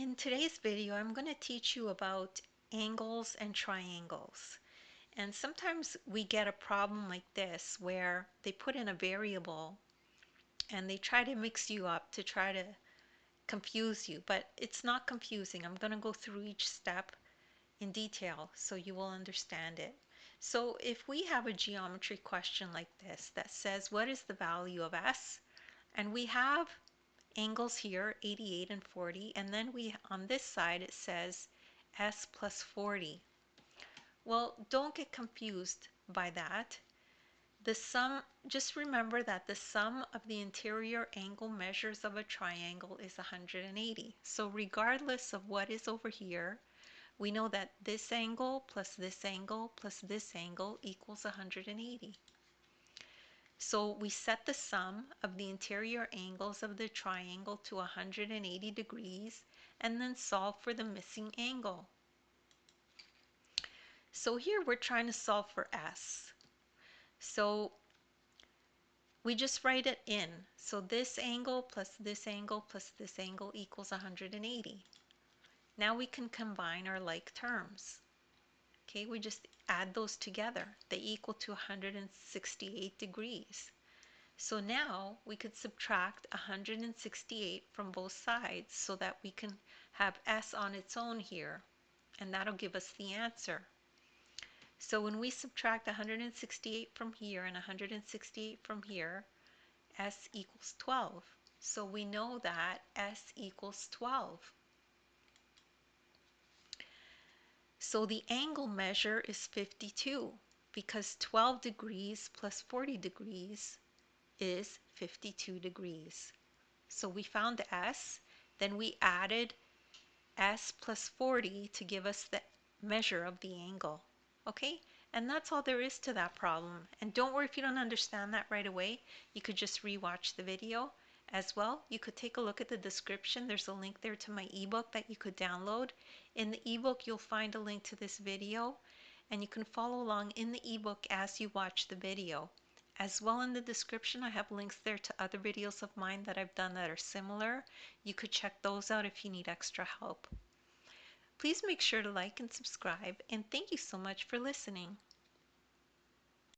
In today's video, I'm going to teach you about angles and triangles. And sometimes we get a problem like this where they put in a variable and they try to mix you up to try to confuse you, but it's not confusing. I'm going to go through each step in detail so you will understand it. So if we have a geometry question like this that says what is the value of s, and we have angles here, 88 and 40, and then on this side it says s plus 40. Well, don't get confused by that. The sum, just remember that the sum of the interior angle measures of a triangle is 180. So regardless of what is over here, we know that this angle plus this angle plus this angle equals 180. So we set the sum of the interior angles of the triangle to 180 degrees and then solve for the missing angle. So here we're trying to solve for s. So we just write it in. So this angle plus this angle plus this angle equals 180. Now we can combine our like terms. Okay, we just add those together. They equal to 168 degrees. So now we could subtract 168 from both sides so that we can have s on its own here, and that'll give us the answer. So when we subtract 168 from here and 168 from here, s equals 12. So we know that s equals 12. So the angle measure is 52 because 12 degrees plus 40 degrees is 52 degrees. So we found s, then we added s plus 40 to give us the measure of the angle. Okay, and that's all there is to that problem. And don't worry if you don't understand that right away. You could just rewatch the video. As well, you could take a look at the description. There's a link there to my ebook that you could download. In the ebook, you'll find a link to this video, and you can follow along in the ebook as you watch the video. As well, in the description, I have links there to other videos of mine that I've done that are similar. You could check those out if you need extra help. Please make sure to like and subscribe, and thank you so much for listening.